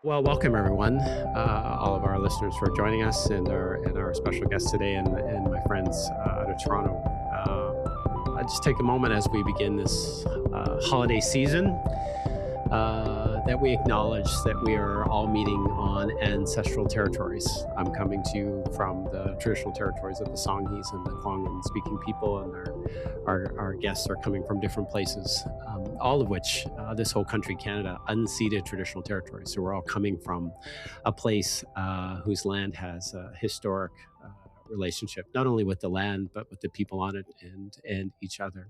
Well, welcome everyone, all of our listeners for joining us, and our special guest today, and my friends out of Toronto. I just take a moment as we begin this holiday season that we acknowledge that we are all meeting on ancestral territories. I'm coming to you from the traditional territories of the Songhees and the Kwangan speaking people, and our guests are coming from different places, all of which this whole country, Canada, unceded traditional territories. So we're all coming from a place whose land has a historic relationship, not only with the land, but with the people on it and each other.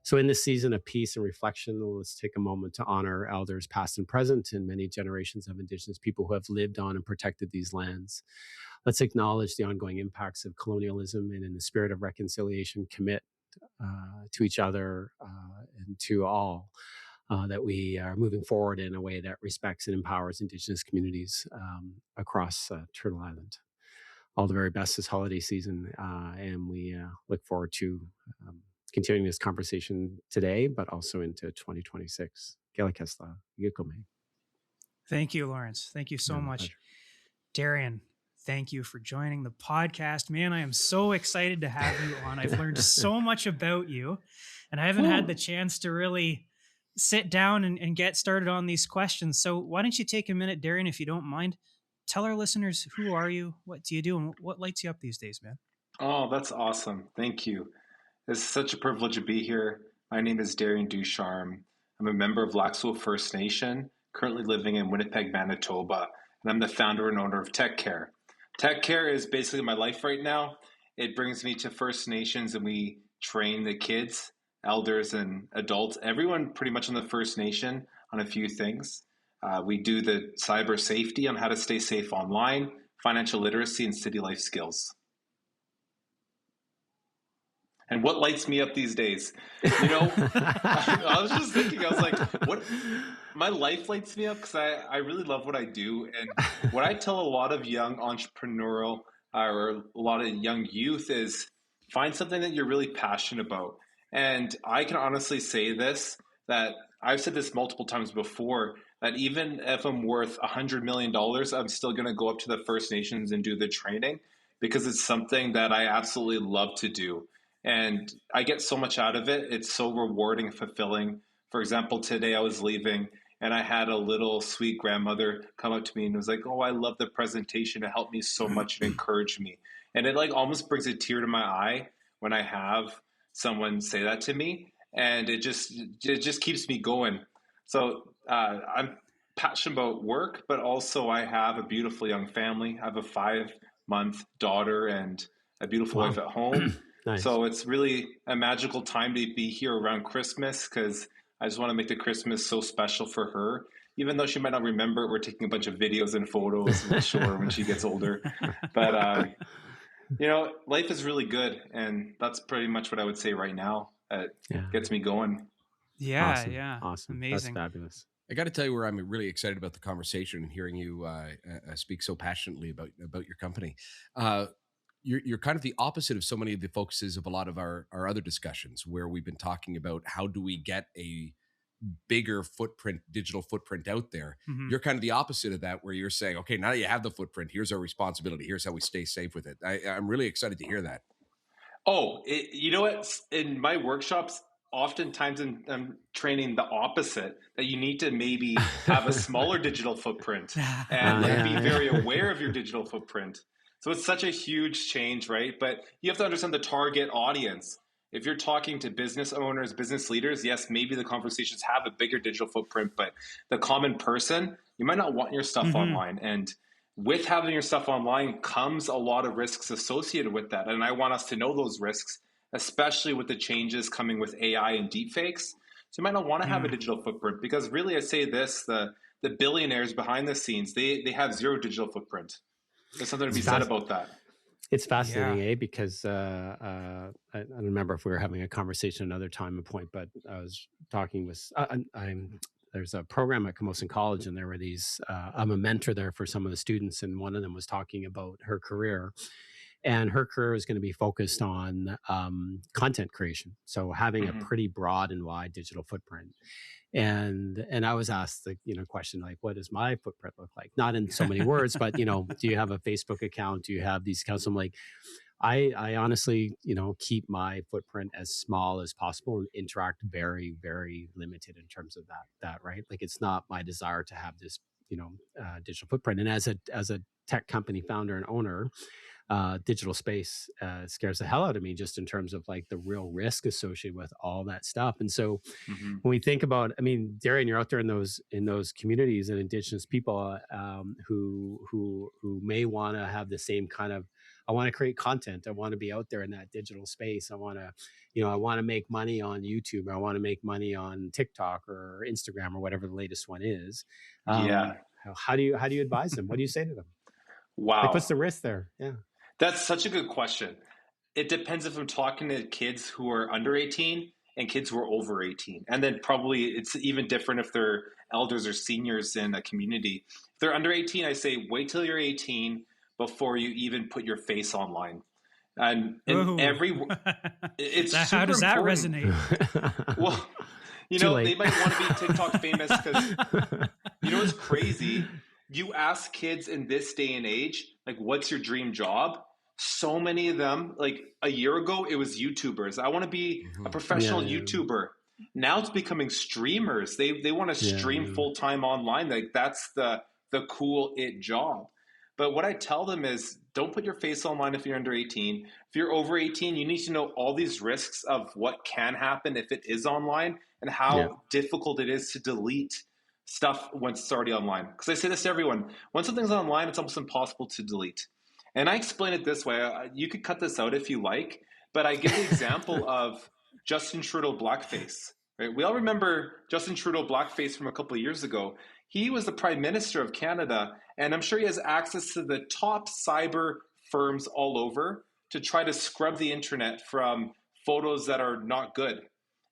So in this season of peace and reflection, let's take a moment to honor elders past and present and many generations of Indigenous people who have lived on and protected these lands. Let's acknowledge the ongoing impacts of colonialism, and in the spirit of reconciliation, commit to each other and to all that we are moving forward in a way that respects and empowers Indigenous communities across Turtle Island. All the very best this holiday season, and we look forward to continuing this conversation today, but also into 2026. Thank you, Lawrence. Thank you so much. Darion, thank you for joining the podcast. Man, I am so excited to have you on. I've learned so much about you, and I haven't had the chance to really sit down and get started on these questions. So why don't you take a minute, Darion, if you don't mind, tell our listeners, who are you, what do you do, and what lights you up these days, man? Oh, that's awesome. Thank you. It's such a privilege to be here. My name is Darion Ducharme. I'm a member of Lac Seul First Nation, currently living in Winnipeg, Manitoba, and I'm the founder and owner of Teqare. Teqare is basically my life right now. It brings me to First Nations, and we train the kids, elders, and adults, everyone pretty much in the First Nation on a few things. We do the cyber safety on how to stay safe online, financial literacy, and city life skills. And what lights me up these days? I was just thinking, I was like, what? My life lights me up because I really love what I do. And what I tell a lot of young entrepreneurial or a lot of young youth is find something that you're really passionate about. And I can honestly say this, that I've said this multiple times before, that even if I'm worth $100 million, I'm still going to go up to the First Nations and do the training because it's something that I absolutely love to do. And I get so much out of it. It's so rewarding and fulfilling. For example, today I was leaving and I had a little sweet grandmother come up to me and was like, "Oh, I love the presentation. It helped me so much and encouraged me." And it like almost brings a tear to my eye when I have someone say that to me. And it just keeps me going. So I'm passionate about work, but also I have a beautiful young family. I have a 5-month daughter and a beautiful wife at home. Nice. So it's really a magical time to be here around Christmas because I just want to make the Christmas so special for her. Even though she might not remember it, we're taking a bunch of videos and photos and we'll show her when she gets older. But, life is really good. And that's pretty much what I would say right now. It gets me going. Yeah. Awesome. Amazing. That's fabulous. I got to tell you where I'm really excited about the conversation and hearing you speak so passionately about your company. You're kind of the opposite of so many of the focuses of a lot of our other discussions where we've been talking about how do we get a bigger footprint, digital footprint out there. Mm-hmm. You're kind of the opposite of that, where you're saying, okay, now that you have the footprint, here's our responsibility. Here's how we stay safe with it. I'm really excited to hear that. Oh, you know what? In my workshops, oftentimes I'm training the opposite, that you need to maybe have a smaller digital footprint and be very aware of your digital footprint. So it's such a huge change, right? But you have to understand the target audience. If you're talking to business owners, business leaders, yes, maybe the conversations have a bigger digital footprint, but the common person, you might not want your stuff online. And with having your stuff online comes a lot of risks associated with that. And I want us to know those risks, especially with the changes coming with AI and deepfakes. So you might not want to have a digital footprint because really I say this, the billionaires behind the scenes, they have zero digital footprint. There's something to be said about that. It's fascinating, because I don't remember if we were having a conversation another time and point, but I was talking with, there's a program at Camosun College, and there were these, I'm a mentor there for some of the students, and one of them was talking about her career. and her career was going to be focused on content creation. So having a pretty broad and wide digital footprint. And I was asked the question, like, what does my footprint look like? Not in so many words, but do you have a Facebook account? Do you have these accounts? I'm like, I honestly, keep my footprint as small as possible and interact very, very limited in terms of that, right? Like, it's not my desire to have this, digital footprint. And as a tech company founder and owner, digital space scares the hell out of me, just in terms of like the real risk associated with all that stuff. And so when we think about, I mean, Darion, you're out there in those communities and Indigenous people who may want to have the same kind of, I want to create content. I want to be out there in that digital space. I want to make money on YouTube. I want to make money on TikTok or Instagram or whatever the latest one is. How do you advise them? What do you say to them? Wow. Like, what's the risk there? Yeah. That's such a good question. It depends if I'm talking to kids who are under 18 and kids who are over 18. And then probably it's even different if they're elders or seniors in a community. If they're under 18, I say, wait till you're 18 before you even put your face online. And it's super how does that important. resonate? Well, they might want to be TikTok famous because, it's crazy. You ask kids in this day and age, like, what's your dream job? So many of them, like a year ago, it was YouTubers. I want to be a professional YouTuber. Now it's becoming streamers. They want to stream full-time online. Like, that's the cool it job. But what I tell them is, don't put your face online if you're under 18. If you're over 18, you need to know all these risks of what can happen if it is online and how difficult it is to delete stuff once it's already online. Because I say this to everyone, once something's online, it's almost impossible to delete. And I explain it this way. You could cut this out if you like, but I give the example of Justin Trudeau blackface. Right? We all remember Justin Trudeau blackface from a couple of years ago. He was the Prime Minister of Canada, and I'm sure he has access to the top cyber firms all over to try to scrub the internet from photos that are not good.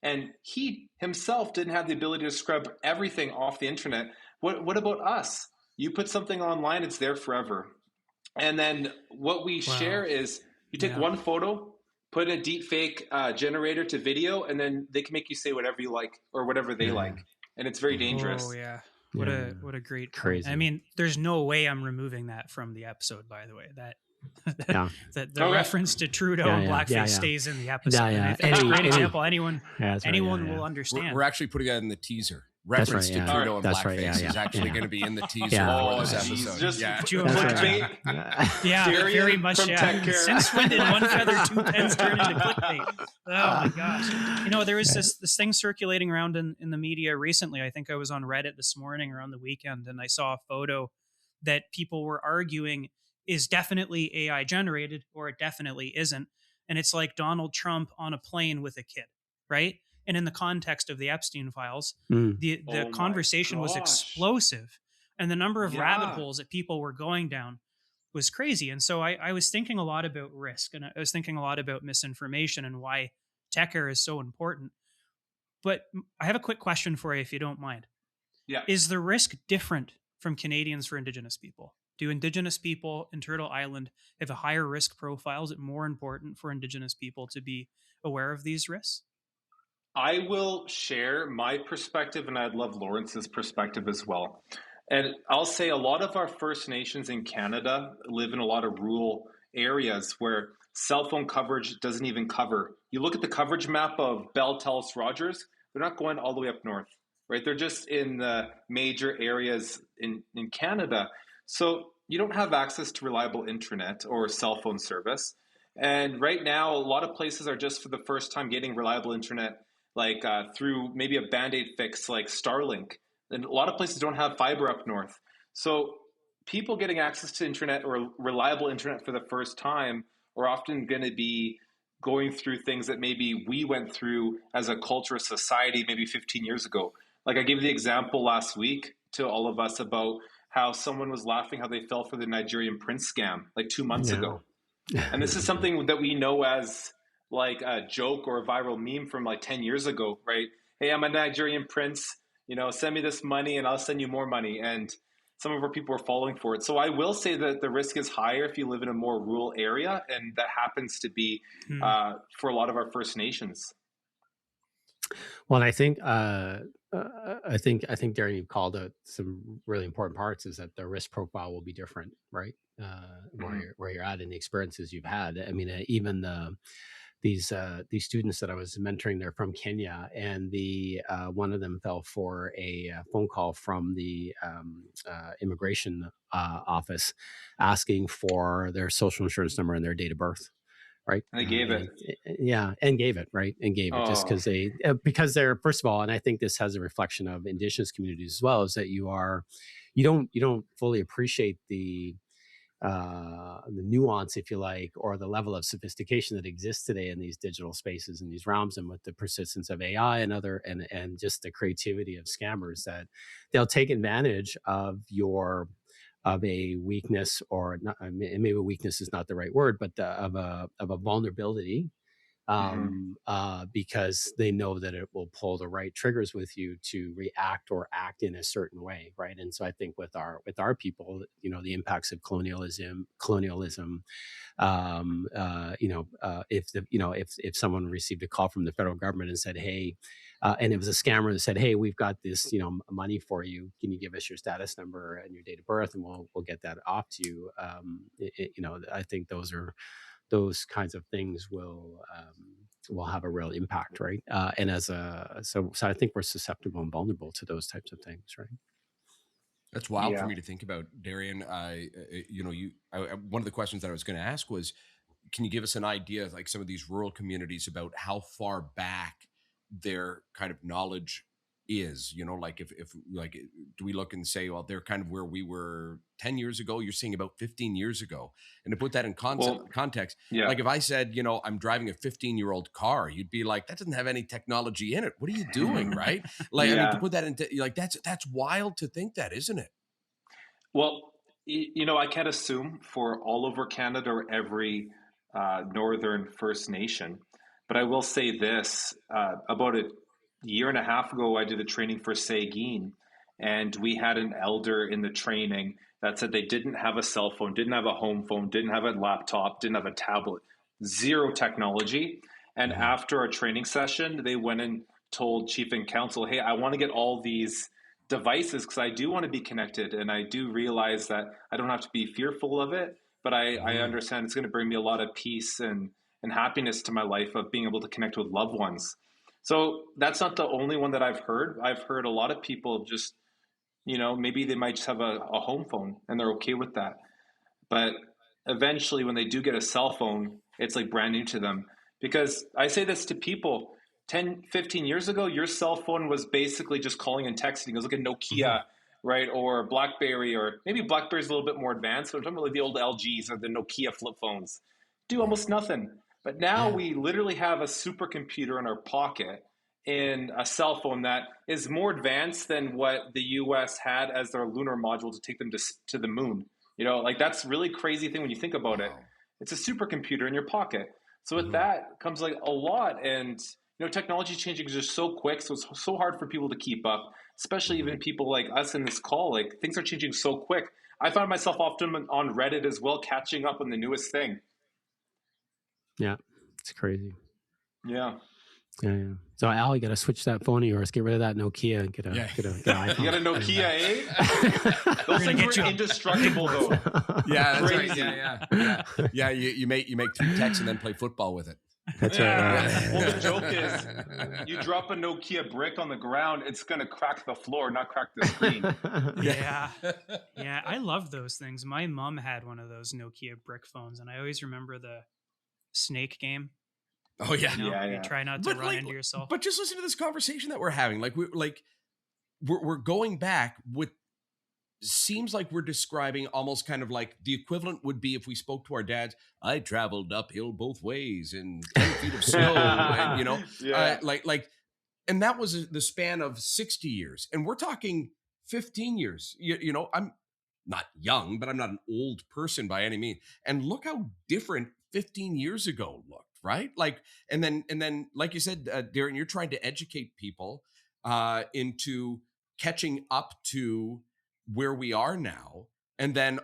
And he himself didn't have the ability to scrub everything off the internet. What about us? You put something online, it's there forever. And then what we share is you take one photo, put a deep fake generator to video, and then they can make you say whatever you like or whatever they like. And it's very dangerous. Oh, yeah. What a great crazy. Point. I mean, there's no way I'm removing that from the episode, by the way. The reference to Trudeau and blackface stays in the episode. I think it's a great example. Anyone will understand. We're actually putting that in the teaser. Reference to Trudeau and blackface is actually going to be in the teaser for this episode. Very much. Since when did OneFeather Two Pens turn into clickbait? Oh my gosh! There was this thing circulating around in the media recently. I think I was on Reddit this morning or on the weekend, and I saw a photo that people were arguing is definitely AI generated or it definitely isn't, and it's like Donald Trump on a plane with a kid, right? And in the context of the Epstein files, the conversation was explosive. And the number of rabbit holes that people were going down was crazy. And so I was thinking a lot about risk, and I was thinking a lot about misinformation and why Teqare is so important. But I have a quick question for you, if you don't mind. Yeah. Is the risk different from Canadians for Indigenous people? Do Indigenous people in Turtle Island have a higher risk profile? Is it more important for Indigenous people to be aware of these risks? I will share my perspective, and I'd love Lawrence's perspective as well. And I'll say a lot of our First Nations in Canada live in a lot of rural areas where cell phone coverage doesn't even cover. You look at the coverage map of Bell, Telus, Rogers, they're not going all the way up north, right? They're just in the major areas in Canada. So you don't have access to reliable internet or cell phone service. And right now, a lot of places are just for the first time getting reliable internet, like through maybe a Band-Aid fix like Starlink. And a lot of places don't have fiber up north. So people getting access to internet or reliable internet for the first time are often going to be going through things that maybe we went through as a culture, society, maybe 15 years ago. Like I gave the example last week to all of us about how someone was laughing how they fell for the Nigerian prince scam like 2 months ago. And this is something that we know as like a joke or a viral meme from like 10 years ago, right? Hey, I'm a Nigerian prince, send me this money and I'll send you more money. And some of our people are falling for it. So I will say that the risk is higher if you live in a more rural area, and that happens to be for a lot of our First Nations. Well, and I think Darren, you called out some really important parts. Is that the risk profile will be different, right? Where you're at and the experiences you've had. I mean, even these students that I was mentoring, they're from Kenya, and one of them fell for a phone call from the immigration office asking for their social insurance number and their date of birth. Right. And they gave it. And gave it. Right. And gave it just because they're, first of all, and I think this has a reflection of Indigenous communities as well, is that you don't fully appreciate the nuance, if you like, or the level of sophistication that exists today in these digital spaces and these realms, and with the persistence of AI and just the creativity of scammers, that they'll take advantage of a weakness, or not, maybe weakness is not the right word, but of a vulnerability, because they know that it will pull the right triggers with you to react or act in a certain way, right? And so I think with our people, the impacts of colonialism, if someone received a call from the federal government and said, hey, and it was a scammer that said, hey, we've got this, money for you. Can you give us your status number and your date of birth, and we'll get that off to you. I think those kinds of things will have a real impact, right? And so I think we're susceptible and vulnerable to those types of things, right? That's wild for me to think about, Darion. One of the questions that I was going to ask was, can you give us an idea, like some of these rural communities, about how far back their kind of knowledge is? Like if do we look and say, well, they're kind of where we were 10 years ago? You're saying about 15 years ago. And to put that in context, like if I said, I'm driving a 15-year-old car, you'd be like, that doesn't have any technology in it. What are you doing? Right? Like, I mean, to put that into, like, that's wild to think that, isn't it? Well, I can't assume for all over Canada or every Northern First Nation, but I will say this, about a year and a half ago, I did a training for Seguin, and we had an elder in the training that said they didn't have a cell phone, didn't have a home phone, didn't have a laptop, didn't have a tablet, zero technology. And after our training session, they went and told Chief and Council, hey, I want to get all these devices because I do want to be connected, and I do realize that I don't have to be fearful of it, but I understand it's going to bring me a lot of peace and happiness to my life of being able to connect with loved ones. So that's not the only one that I've heard. I've heard a lot of people just, maybe they might just have a home phone and they're okay with that. But eventually when they do get a cell phone, it's like brand new to them. Because I say this to people, 10, 15 years ago, your cell phone was basically just calling and texting. It was like a Nokia, right? Or BlackBerry, or maybe BlackBerry's a little bit more advanced. But I'm talking about like the old LGs or the Nokia flip phones. Do almost nothing. But now we literally have a supercomputer in our pocket in a cell phone that is more advanced than what the US had as their lunar module to take them to the moon. Like that's really crazy thing when you think about it. It's a supercomputer in your pocket. So with that comes like a lot. And, technology changing is just so quick. So it's so hard for people to keep up, especially even people like us in this call. Like things are changing so quick. I find myself often on Reddit as well, catching up on the newest thing. Yeah, it's crazy. Yeah. So Al, you got to switch that phone of yours. Get rid of that Nokia and get an iPhone. You got a Nokia, eh? Those things are indestructible, though. Yeah, that's right. Yeah. You make 3 texts and then play football with it. That's right. Well, the joke is, you drop a Nokia brick on the ground, it's gonna crack the floor, not crack the screen. Yeah. I love those things. My mom had one of those Nokia brick phones, and I always remember the snake game. Oh yeah. You try not to run into yourself. But just listen to this conversation that we're having. Like we're going back with, seems like we're describing almost kind of like the equivalent would be if we spoke to our dads. I traveled uphill both ways in 10 feet of snow, and and that was the span of 60 years, and we're talking 15 years. I'm not young, but I'm not an old person by any means. And look how different 15 years ago looked. Right? Like, and then, like you said, Darion, you're trying to educate people into catching up to where we are now, and then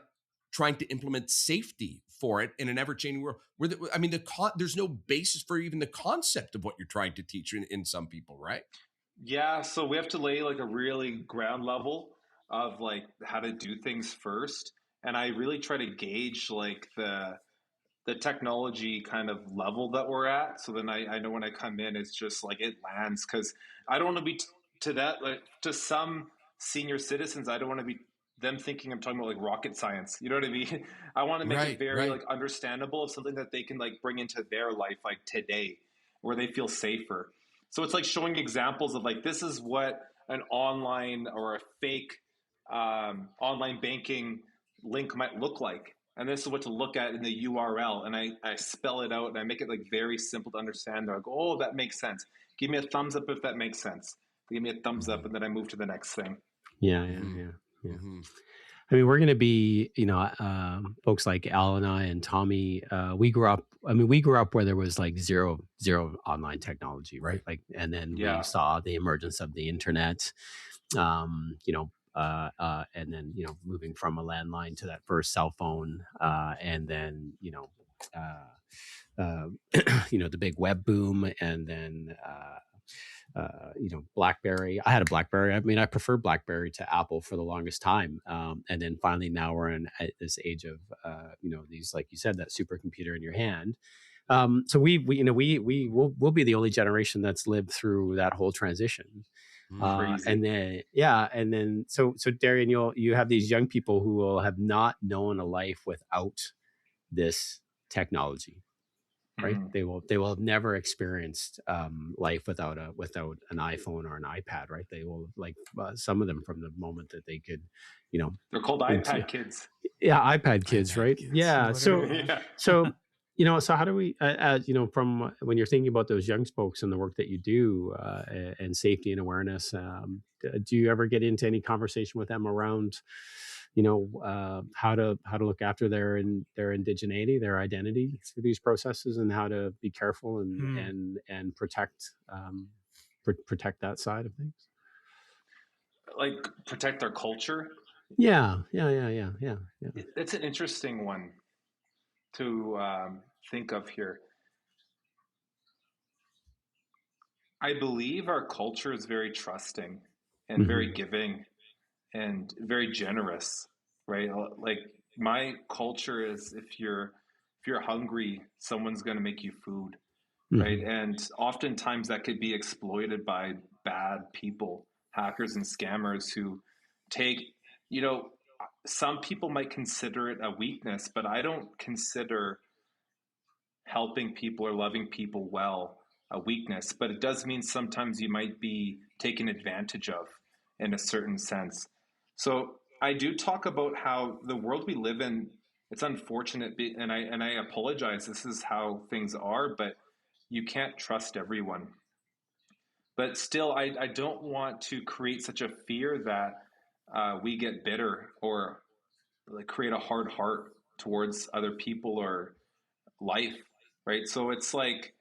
trying to implement safety for it in an ever-changing world. There's no basis for even the concept of what you're trying to teach in some people, right? Yeah, so we have to lay like a really ground level of like how to do things first. And I really try to gauge like the technology kind of level that we're at. So then I know when I come in, it's just like it lands, because I don't want to be to that, like to some senior citizens, I don't want to be them thinking I'm talking about like rocket science. You know what I mean? I want to make it very like understandable of something that they can like bring into their life like today, where they feel safer. So it's like showing examples of like, this is what an online or a fake online banking link might look like. And this is what to look at in the URL. And I spell it out and I make it like very simple to understand. I go, oh, that makes sense. Give me a thumbs up if that makes sense. They give me a thumbs up, and then I move to the next thing. Yeah. I mean, we're going to be, folks like Al and I and Tommy, we grew up where there was like zero online technology, right? Like, and then we saw the emergence of the internet, and then, moving from a landline to that first cell phone, and then, the big web boom, and then, BlackBerry. I had a BlackBerry. I mean, I prefer BlackBerry to Apple for the longest time. And then finally now we're in at this age of, these, like you said, that supercomputer in your hand. So we'll be the only generation that's lived through that whole transition. And then so Darion, you have these young people who will have not known a life without this technology. Right. They will have never experienced life without an iPhone or an iPad. Right. They will, like some of them, from the moment that they could, they're called iPad kids. Yeah. iPad kids. Right. Kids. Yeah. So how do we, from when you're thinking about those young folks and the work that you do and safety and awareness, do you ever get into any conversation with them around, how to look after their indigeneity, their identity through these processes, and how to be careful and protect that side of things? Like protect our culture? Yeah. It's an interesting one to think of here. I believe our culture is very trusting and very giving and very generous, right? Like my culture is, if you're hungry, someone's going to make you food, right? And oftentimes that could be exploited by bad people, hackers and scammers, who take, some people might consider it a weakness, but I don't consider helping people or loving people well a weakness. But it does mean sometimes you might be taken advantage of in a certain sense. So I do talk about how the world we live in, it's unfortunate, and I apologize, this is how things are, but you can't trust everyone. But still, I don't want to create such a fear that we get bitter or like create a hard heart towards other people or life, right? So it's like,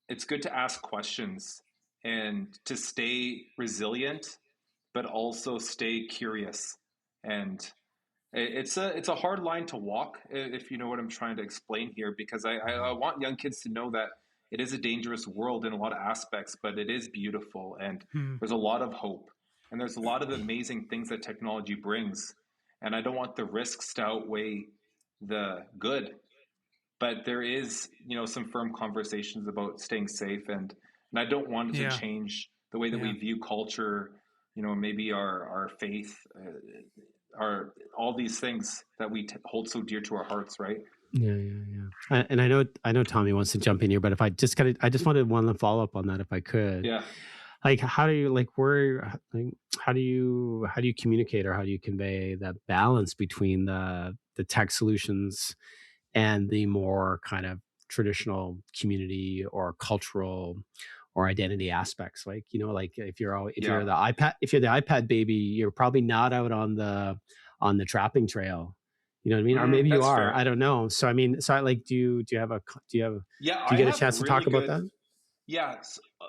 it's good to ask questions and to stay resilient, but also stay curious. And it's a hard line to walk, if you know what I'm trying to explain here, because I want young kids to know that it is a dangerous world in a lot of aspects, but it is beautiful, and there's a lot of hope, and there's a lot of amazing things that technology brings. And I don't want the risks to outweigh the good, but there is, some firm conversations about staying safe, and I don't want it to change the way that we view culture, maybe our faith, our all these things that we hold so dear to our hearts, right? Yeah. And I know Tommy wants to jump in here, but if I just wanted one follow up on that, if I could. Yeah. Like, how do you how do you communicate, or how do you convey that balance between the tech solutions and the more kind of traditional community or cultural or identity aspects? Like, if you're the iPad baby, you're probably not out on the trapping trail. You know what I mean? Or maybe you are. Fair. I don't know. So I mean, do you get a chance to talk about that? Yeah,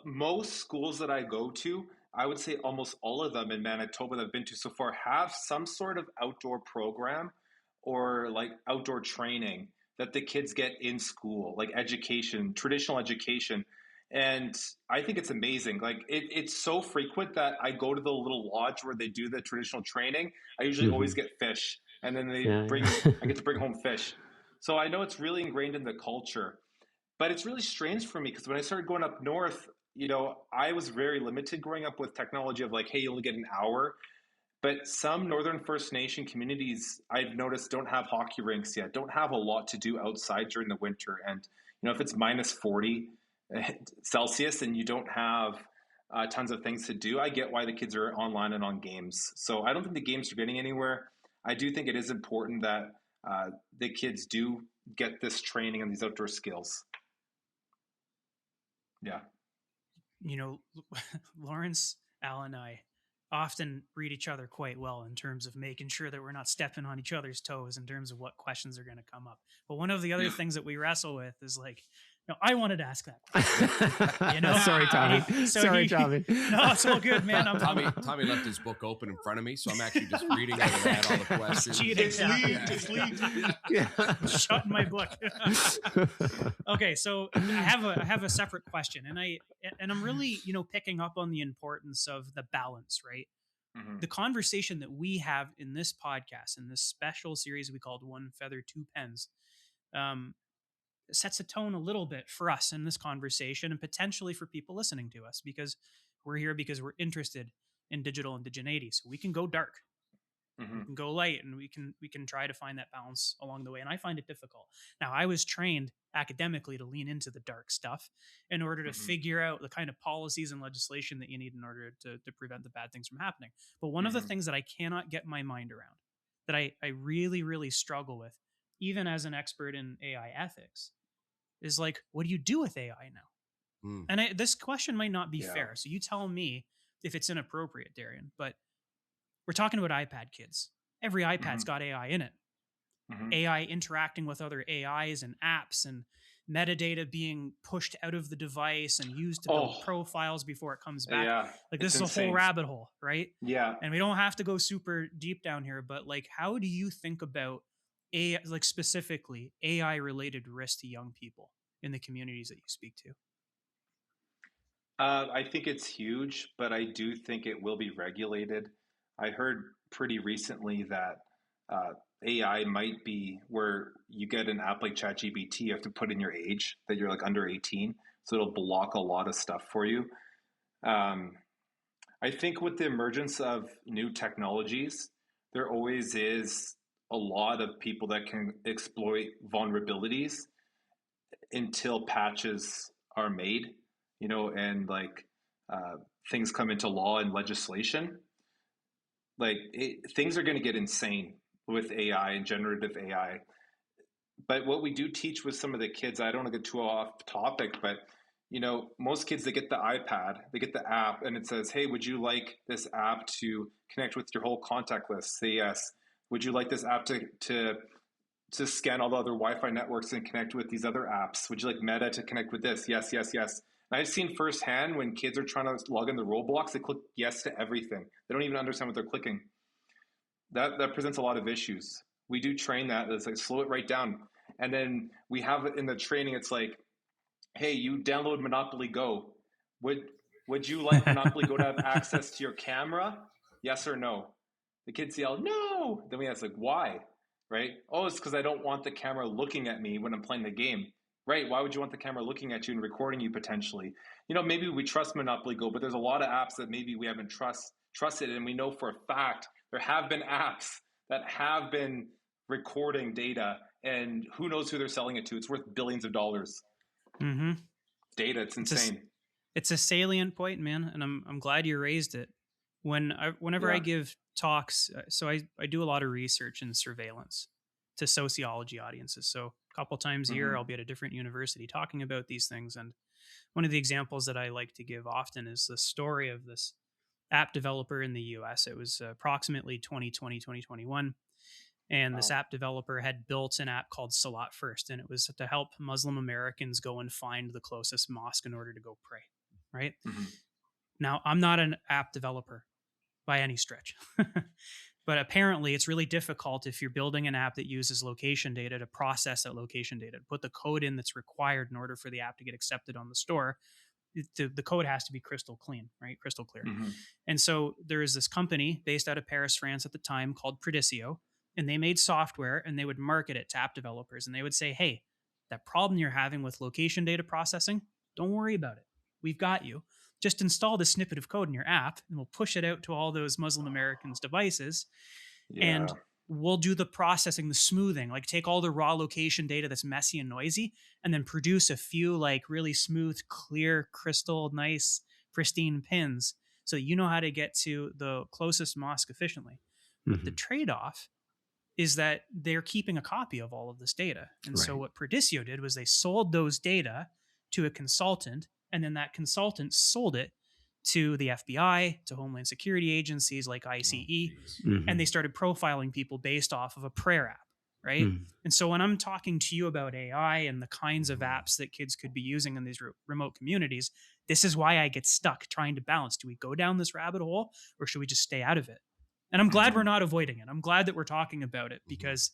most schools that I go to, I would say almost all of them in Manitoba that I've been to so far have some sort of outdoor program or like outdoor training that the kids get in school, like education, traditional education. And I think it's amazing. Like it's so frequent that I go to the little lodge where they do the traditional training. I usually always get fish, and then I get to bring home fish. So I know it's really ingrained in the culture, but it's really strange for me because when I started going up north, I was very limited growing up with technology of like, hey, you only get an hour. But some Northern First Nation communities I've noticed don't have hockey rinks yet, don't have a lot to do outside during the winter. And, if it's minus 40 Celsius and you don't have tons of things to do, I get why the kids are online and on games. So I don't think the games are getting anywhere. I do think it is important that the kids do get this training and these outdoor skills. Yeah. Lawrence, Al, and I often read each other quite well in terms of making sure that we're not stepping on each other's toes in terms of what questions are going to come up. But one of the other things that we wrestle with is like, I wanted to ask that question. Sorry, Tommy. Sorry, Tommy. No, it's all good, man. Tommy left his book open in front of me, so I'm actually just reading out of that all the questions. It's leaked. Shut my book. Okay, so I have a separate question, and I'm really picking up on the importance of the balance, right? Mm-hmm. The conversation that we have in this podcast, in this special series we called OneFeather Two Pens, sets a tone a little bit for us in this conversation and potentially for people listening to us, because we're here because we're interested in digital indigeneity. So we can go dark, we can go light, and we can try to find that balance along the way. And I find it difficult. Now, I was trained academically to lean into the dark stuff in order to figure out the kind of policies and legislation that you need in order to prevent the bad things from happening. But one of the things that I cannot get my mind around, that I really, really struggle with, even as an expert in AI ethics, is like, what do you do with AI now? And this question might not be fair. So you tell me if it's inappropriate, Darion, but we're talking about iPad kids. Every iPad's got AI in it. AI interacting with other AIs and apps, and metadata being pushed out of the device and used to build profiles before it comes back. Yeah, like this is insane. A whole rabbit hole, right? Yeah. And we don't have to go super deep down here, but like, how do you think about AI, like specifically AI related risk to young people in the communities that you speak to? I think it's huge, but I do think it will be regulated. I heard pretty recently that AI might be where you get an app like ChatGPT, you have to put in your age, that you're like under 18. So it'll block a lot of stuff for you. I think with the emergence of new technologies, there always is a lot of people that can exploit vulnerabilities until patches are made, and like things come into law and legislation. Like things are going to get insane with AI and generative AI. But what we do teach with some of the kids, I don't want to get too off topic, but most kids, they get the iPad, they get the app, and it says, hey, would you like this app to connect with your whole contact list? Say yes. Would you like this app to scan all the other Wi-Fi networks and connect with these other apps? Would you like Meta to connect with this? Yes, yes, yes. And I've seen firsthand when kids are trying to log in the Roblox, they click yes to everything. They don't even understand what they're clicking. That presents a lot of issues. We do train that. It's like, slow it right down. And then we have it in the training. It's like, hey, you download Monopoly Go. Would you like Monopoly Go to have access to your camera? Yes or no? The kids yell, no. Then we ask, like, why? Right? Oh, it's because I don't want the camera looking at me when I'm playing the game. Right? Why would you want the camera looking at you and recording you potentially? Maybe we trust Monopoly Go, but there's a lot of apps that maybe we haven't trusted. And we know for a fact there have been apps that have been recording data, and who knows who they're selling it to. It's worth billions of dollars. Data, it's insane. It's a salient point, man, and I'm glad you raised it. Whenever I give talks, so I do a lot of research and surveillance to sociology audiences. So a couple times a year, I'll be at a different university talking about these things. And one of the examples that I like to give often is the story of this app developer in the US. It was approximately 2020, 2021. And this app developer had built an app called Lac First, and it was to help Muslim Americans go and find the closest mosque in order to go pray, right? Now, I'm not an app developer by any stretch. But apparently it's really difficult if you're building an app that uses location data to process that location data, to put the code in that's required in order for the app to get accepted on the store. The code has to be crystal clean, right? Crystal clear. Mm-hmm. And so there is this company based out of Paris, France at the time called Predisio, and they made software and they would market it to app developers. And they would say, hey, that problem you're having with location data processing, don't worry about it. We've got you. Just install this snippet of code in your app and we'll push it out to all those Muslim Americans' devices. Yeah. And we'll do the processing, the smoothing, like take all the raw location data that's messy and noisy and then produce a few like really smooth, clear, crystal, nice, pristine pins so that you know how to get to the closest mosque efficiently. But the trade-off is that they're keeping a copy of all of this data. And so what Predisio did was they sold those data to a consultant, and then that consultant sold it to the FBI, to Homeland Security agencies like ICE, and they started profiling people based off of a prayer app, right? And so when I'm talking to you about AI and the kinds of apps that kids could be using in these remote communities, this is why I get stuck trying to balance. Do we go down this rabbit hole or should we just stay out of it? And I'm glad we're not avoiding it. I'm glad that we're talking about it because,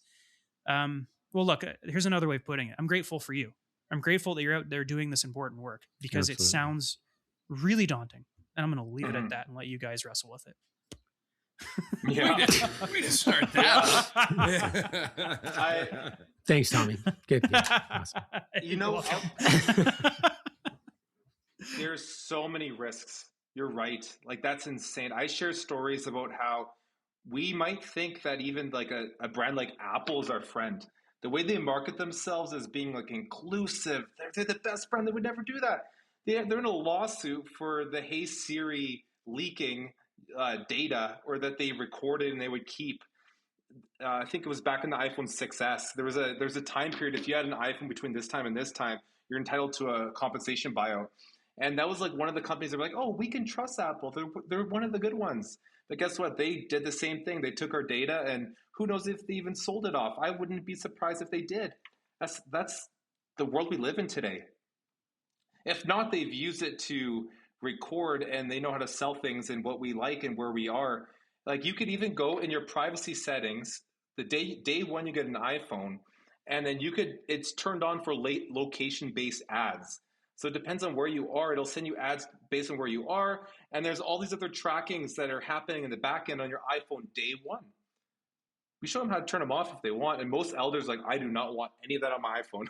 well, look, here's another way of putting it. I'm grateful for you. I'm grateful that you're out there doing this important work because it sounds really daunting. And I'm going to leave it at that and let you guys wrestle with it. Yeah. Way to start that. Thanks, Tommy. Good. Awesome. You know, there's so many risks. You're right. Like, that's insane. I share stories about how we might think that even like a brand like Apple is our friend. The way they market themselves as being like inclusive, they're the best brand. They would never do that. They're in a lawsuit for the Hey Siri leaking data, or that they recorded and they would keep. I think it was back in the iPhone 6S. There's a time period. If you had an iPhone between this time and this time, you're entitled to a compensation buyout. And that was like one of the companies that were like, oh, we can trust Apple. They're one of the good ones. But guess what? They did the same thing. They took our data, and who knows if they even sold it off. I wouldn't be surprised if they did. That's the world we live in today. If not, they've used it to record, and they know how to sell things and what we like and where we are. Like, you could even go in your privacy settings the day one you get an iPhone, and then it's turned on for late location-based ads. So it depends on where you are. It'll send you ads based on where you are. And there's all these other trackings that are happening in the back end on your iPhone day one. We show them how to turn them off if they want. And most elders are like, I do not want any of that on my iPhone.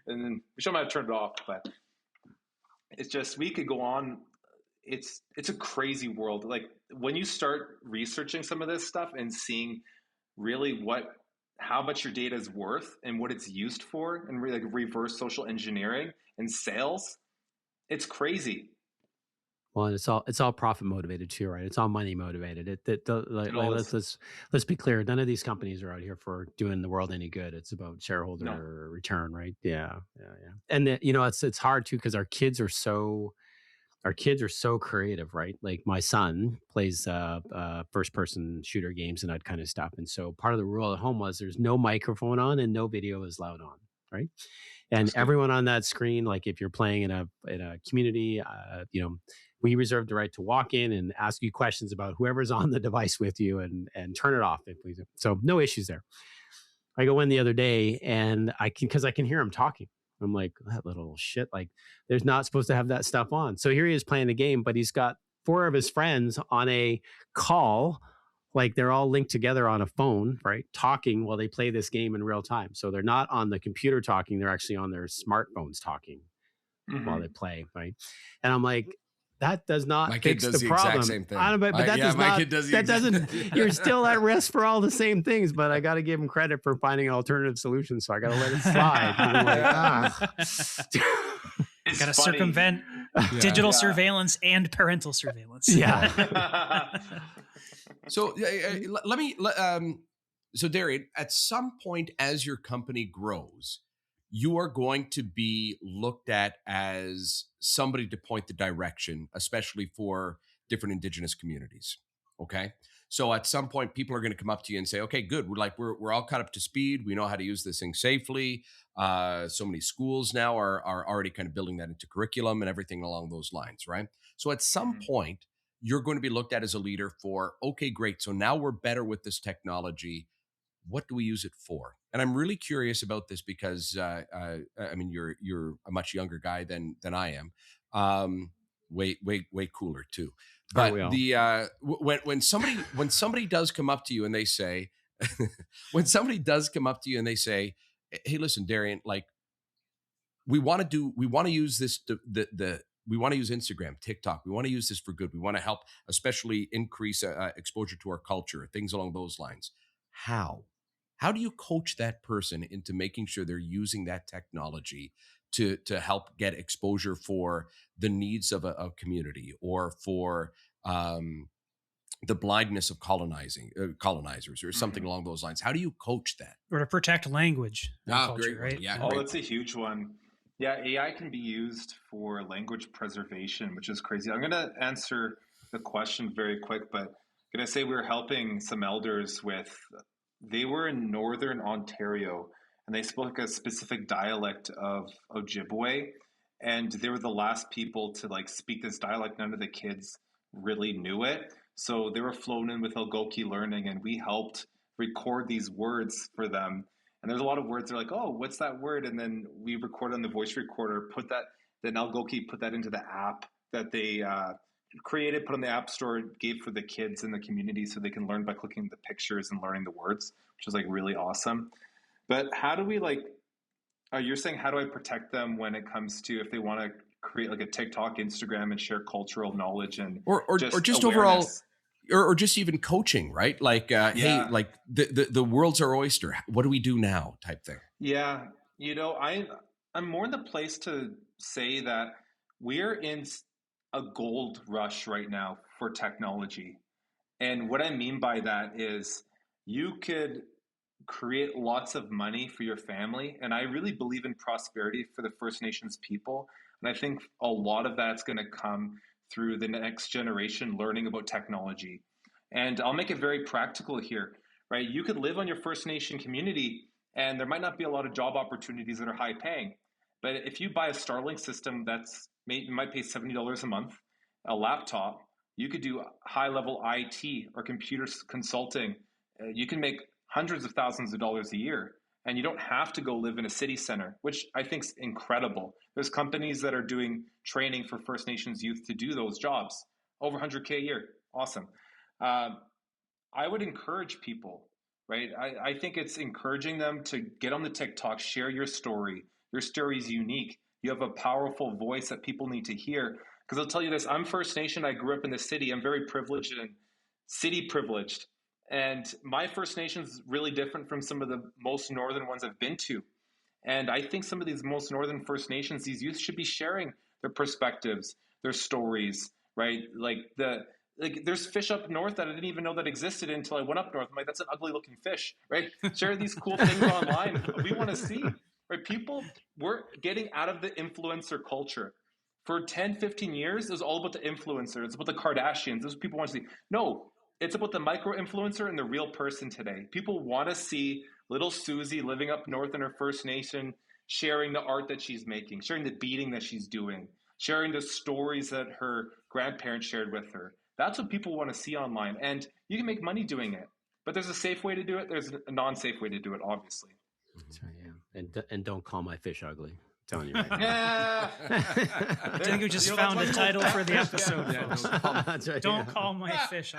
And then we show them how to turn it off. But it's just, we could go on. It's a crazy world. Like, when you start researching some of this stuff and seeing really how much your data is worth and what it's used for, and like reverse social engineering and sales, it's crazy. Well, and it's all profit motivated too, right? It's all money motivated. Let's be clear. None of these companies are out here for doing the world any good. It's about shareholder return, right? Yeah. And it's hard too because our kids are so creative, right? Like, my son plays first person shooter games and that kind of stuff. And so part of the rule at home was there's no microphone on and no video is loud on, right? And everyone on that screen, like if you're playing in a community, we reserve the right to walk in and ask you questions about whoever's on the device with you and turn it off if please. So no issues there. I go in the other day and because I can hear him talking. I'm like, that little shit, like, there's not supposed to have that stuff on. So here he is playing the game, but he's got 4 of his friends on a call, like they're all linked together on a phone, right? Talking while they play this game in real time. So they're not on the computer talking, they're actually on their smartphones talking while they play, right? And I'm like, that does not fix the problem. Exact same thing. You're still at risk for all the same things, but I got to give him credit for finding an alternative solution. So I got to let it slide. Got to circumvent digital surveillance and parental surveillance. Yeah. So so Darion, at some point as your company grows, you are going to be looked at as somebody to point the direction, especially for different Indigenous communities. Okay. So at some point, people are going to come up to you and say, okay, good. We're all caught up to speed. We know how to use this thing safely. So many schools now are already kind of building that into curriculum and everything along those lines, right? So at some point, you're going to be looked at as a leader for, okay, great. So now we're better with this technology. What do we use it for? And I'm really curious about this because, I mean, you're a much younger guy than I am. Way cooler too. But when somebody does come up to you and they say, when somebody does come up to you and they say, hey, listen, Darion, like we want to use this, we want to use Instagram, TikTok. We want to use this for good. We want to help, especially increase exposure to our culture, things along those lines. How do you coach that person into making sure they're using that technology to help get exposure for the needs of a community or for the blindness of colonizers or something along those lines? How do you coach that? Or to protect language and culture, great, right? Yeah. Oh, that's a huge one. Yeah, AI can be used for language preservation, which is crazy. I'm going to answer the question very quick, but I'm going to say we were helping some elders they were in Northern Ontario, and they spoke a specific dialect of Ojibwe, and they were the last people to like speak this dialect. None of the kids really knew it. So they were flown in with Algonquin Learning, and we helped record these words for them. And there's a lot of words they're like, oh, what's that word? And then we record on the voice recorder, then Algonquin put that into the app that they created, put on the App Store, gave for the kids in the community so they can learn by clicking the pictures and learning the words, which is like really awesome. But how do we you're saying, how do I protect them when it comes to if they want to create like a TikTok, Instagram, and share cultural knowledge and or just overall, or just even coaching, right? Like, hey, like the world's our oyster. What do we do now? Type thing. Yeah, I'm more in the place to say that we're in a gold rush right now for technology, and what I mean by that is you could create lots of money for your family. And I really believe in prosperity for the First Nations people. And I think a lot of that's going to come through the next generation learning about technology. And I'll make it very practical here, right? You could live on your First Nation community and there might not be a lot of job opportunities that are high paying. But if you buy a Starlink system you might pay $70 a month, a laptop, you could do high level IT or computer consulting. You can make hundreds of thousands of dollars a year, and you don't have to go live in a city center, which I think is incredible. There's companies that are doing training for First Nations youth to do those jobs, over 100K a year. Awesome. I would encourage people, right? I think it's encouraging them to get on the TikTok, share your story. Your story is unique. You have a powerful voice that people need to hear. Because I'll tell you this, I'm First Nation. I grew up in the city. I'm very privileged and city privileged. And my First Nation's really different from some of the most northern ones I've been to. And I think some of these most northern First Nations, these youth should be sharing their perspectives, their stories, right? There's fish up north that I didn't even know that existed until I went up north. I'm like, that's an ugly looking fish, right? Share these cool things online. We want to see, right? We're getting out of the influencer culture. For 10, 15 years, it was all about the influencer. It's about the Kardashians. This is what people want to see. No, it's about the micro-influencer and the real person today. People want to see little Susie living up north in her First Nation, sharing the art that she's making, sharing the beading that she's doing, sharing the stories that her grandparents shared with her. That's what people want to see online. And you can make money doing it. But there's a safe way to do it. There's a non-safe way to do it, obviously. That's right, yeah. And don't call my fish ugly. Telling you right now. Yeah. I think we just found the title for the episode, folks. Right, don't call my fish.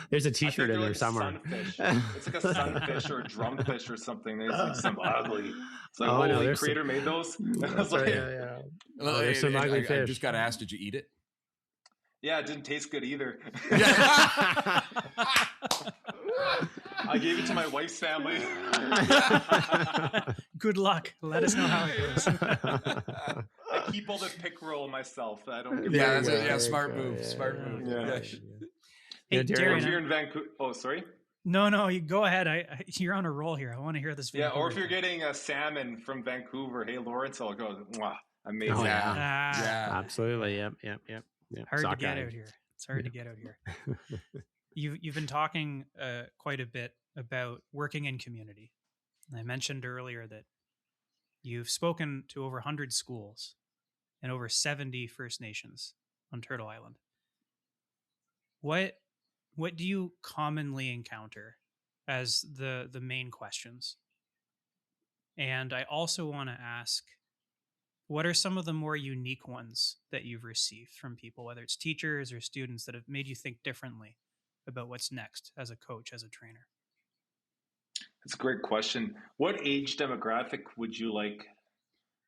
There's a T-shirt in there somewhere. Sunfish. It's like a sunfish or a drumfish or something. There's like some ugly. It's like, no, creator made those. There's some ugly fish. I just got to ask, did you eat it? Yeah, it didn't taste good either. I gave it to my wife's family. Good luck. Let us know how it goes. I keep all the pick roll myself. I don't. Smart move. Smart move. Yeah. Hey, Darion, if you're in Vancouver, sorry. No, you go ahead. You're on a roll here. I want to hear this. Yeah, or if you're getting a salmon from Vancouver, hey Lawrence, I'll go. Mwah, amazing. Oh, yeah. Absolutely. Yep. Hard to get out here. It's hard to get out here. You've been talking quite a bit about working in community. And I mentioned earlier that you've spoken to over 100 schools and over 70 First Nations on Turtle Island. What do you commonly encounter as the main questions? And I also want to ask, what are some of the more unique ones that you've received from people, whether it's teachers or students, that have made you think differently about what's next as a coach, as a trainer? That's a great question. What age demographic would you like?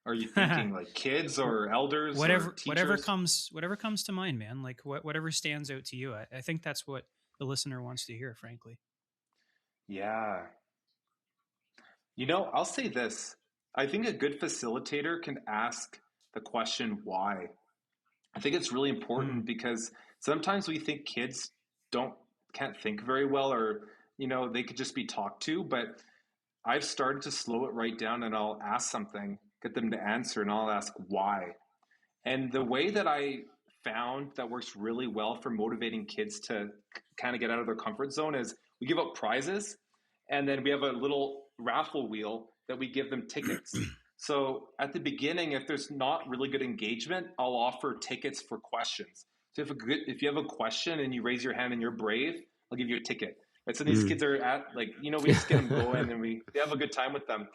Are you thinking like kids or elders whatever or teachers? whatever comes to mind, man. Like whatever stands out to you. I think that's what the listener wants to hear, frankly. Yeah. I'll say this. I think a good facilitator can ask the question why. I think it's really important because sometimes we think kids can't think very well, or they could just be talked to, but I've started to slow it right down, and I'll ask something, get them to answer, and I'll ask why. And the way that I found that works really well for motivating kids to kind of get out of their comfort zone is we give out prizes, and then we have a little raffle wheel that we give them tickets. So at the beginning, if there's not really good engagement, I'll offer tickets for questions. So if you have a question and you raise your hand and you're brave, I'll give you a ticket. Right? So these kids are we just get them going and they have a good time with them.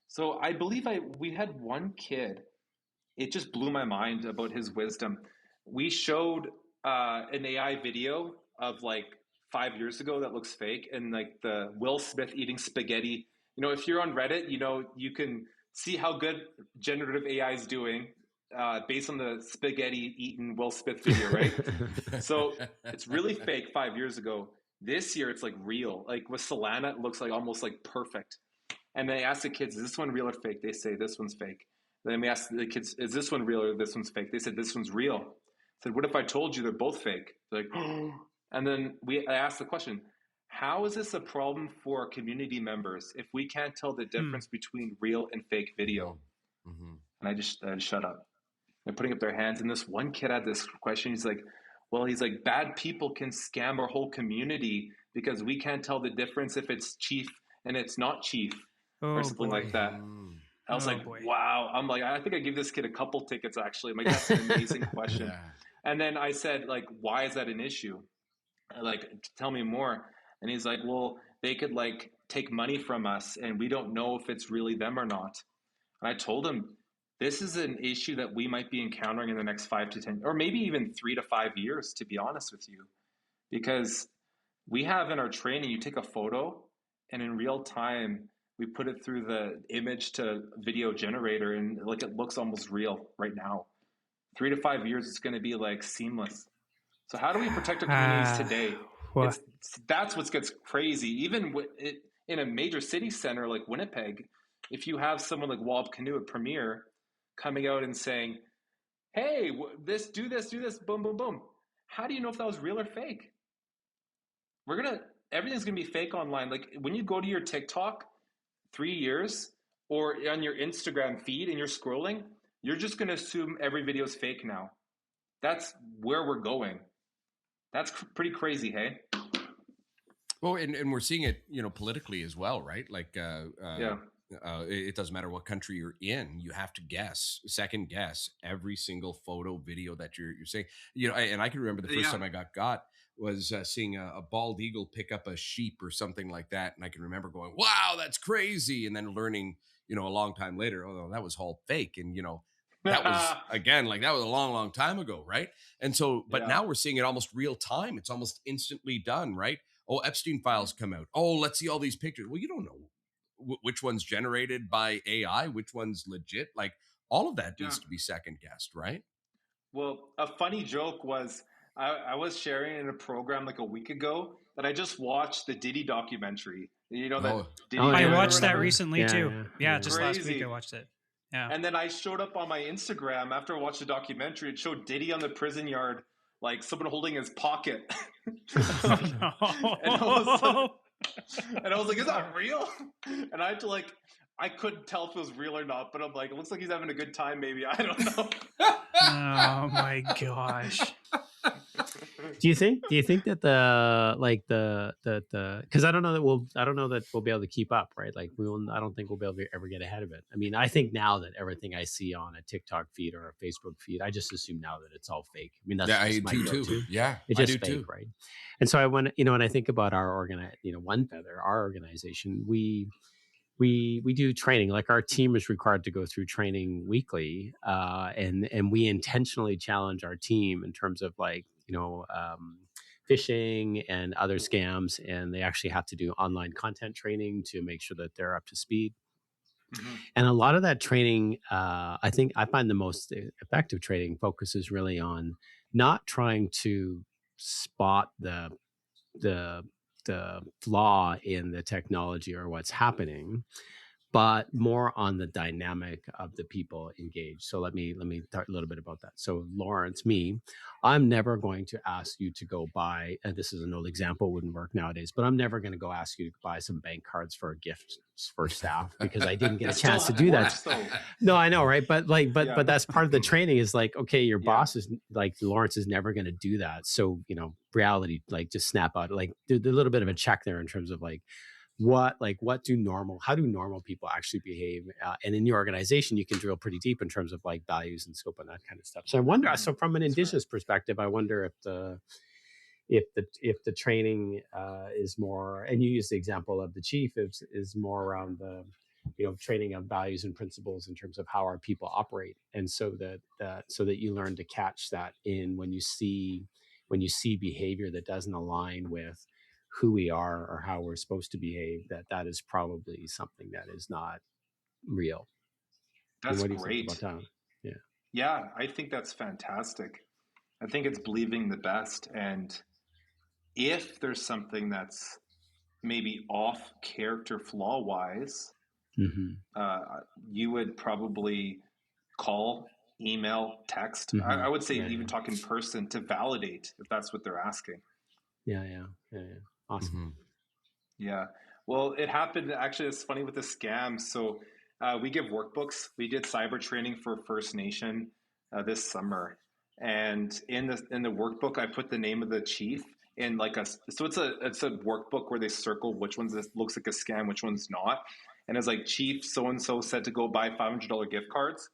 So I believe we had one kid. It just blew my mind about his wisdom. We showed an AI video of like 5 years ago that looks fake, and like the Will Smith eating spaghetti. If you're on Reddit, you can see how good generative AI is doing based on the spaghetti eating Will Smith video, right? So it's really fake 5 years ago. This year, it's like real. Like with Solana, it looks like almost like perfect. And they ask the kids, is this one real or fake? They say, this one's fake. Then we asked the kids, is this one real or this one's fake? They said, this one's real. I said, what if I told you they're both fake? They're like, oh. And then I asked the question, how is this a problem for community members if we can't tell the difference between real and fake video? Mm-hmm. And I just shut up. They're putting up their hands. And this one kid had this question. He's like, bad people can scam our whole community because we can't tell the difference if it's chief and it's not chief or something like that. I was wow. I'm like, I think I give this kid a couple tickets, actually. I'm like, that's an amazing question. Yeah. And then I said, like, why is that an issue? Like, tell me more. And he's like, well, they could like take money from us and we don't know if it's really them or not. And I told him, this is an issue that we might be encountering in the next 5 to 10, or maybe even 3 to 5 years, to be honest with you. Because we have in our training, you take a photo and in real time, we put it through the image to video generator and like it looks almost real right now. 3 to 5 years, it's going to be like seamless. So how do we protect our communities today? That's what gets crazy. Even in a major city center like Winnipeg, if you have someone like Wab Canoe at Premier coming out and saying, hey, do this, boom, boom, boom. How do you know if that was real or fake? Everything's going to be fake online. Like when you go to your TikTok 3 years or on your Instagram feed and you're scrolling, you're just going to assume every video is fake now. That's where we're going. That's pretty crazy, hey? Well, and we're seeing it, politically as well, right? Like, it doesn't matter what country you're in, you have to second guess every single photo, video that you're saying. And I can remember the first time I got was seeing a bald eagle pick up a sheep or something like that, and I can remember going, "Wow, that's crazy!" And then learning, a long time later, oh, that was all fake, and that was again that was a long, long time ago, right? And so, but now we're seeing it almost real time. It's almost instantly done, right? Oh, Epstein files come out. Oh, let's see all these pictures. Well, you don't know which one's generated by AI, which one's legit. Like all of that needs to be second guessed, right? Well, a funny joke was I was sharing in a program like a week ago that I just watched the Diddy documentary. Diddy I watched that recently too. Yeah, just last week I watched it. Yeah. And then I showed up on my Instagram after I watched the documentary. It showed Diddy on the prison yard, like someone holding his pocket. And I was like, is that real? And I had to I couldn't tell if it was real or not, but I'm like, it looks like he's having a good time, maybe. I don't know. Oh my gosh. Do you think that because I don't know that we'll be able to keep up, right? Like I don't think we'll be able to ever get ahead of it. I mean, I think now that everything I see on a TikTok feed or a Facebook feed, I just assume now that it's all fake. I mean, that's Yeah, I just my do go-to. too. Yeah, It's I just do fake, too. right? And so when I think about our OneFeather, our organization, we do training. Like our team is required to go through training weekly, and we intentionally challenge our team in terms of phishing and other scams, and they actually have to do online content training to make sure that they're up to speed. Mm-hmm. And a lot of that training, I think I find the most effective training focuses really on not trying to spot the flaw in the technology or what's happening, but more on the dynamic of the people engaged. So let me talk a little bit about that. So Lawrence, I'm never going to ask you to go buy, and this is an old example, wouldn't work nowadays, but I'm never going to go ask you to buy some bank cards for a gift for staff because I didn't get a chance to do that. No, I know, right? But but that's part of the training is like, okay, your boss is like, Lawrence is never going to do that. So, reality, like just snap out, like there's a little bit of a check there in terms of how do normal people actually behave? And in your organization, you can drill pretty deep in terms of like values and scope and that kind of stuff. So I wonder, so from an Indigenous perspective, I wonder if the training is more, and you use the example of the chief, is more around the training of values and principles in terms of how our people operate, and so that you learn to catch that in when you see behavior that doesn't align with who we are or how we're supposed to behave, that is probably something that is not real. That's what do you great. think about that? Yeah, I think that's fantastic. I think it's believing the best. And if there's something that's maybe off character flaw wise, you would probably call, email, text. I would say even talk in person to validate if that's what they're asking. Yeah. Awesome. Yeah. Well, it happened. Actually, it's funny with the scams. So we give workbooks. We did cyber training for First Nation this summer, and in the workbook, I put the name of the chief in so it's a workbook where they circle which ones looks like a scam, which one's not, and it's like Chief so and so said to go buy $500 gift cards,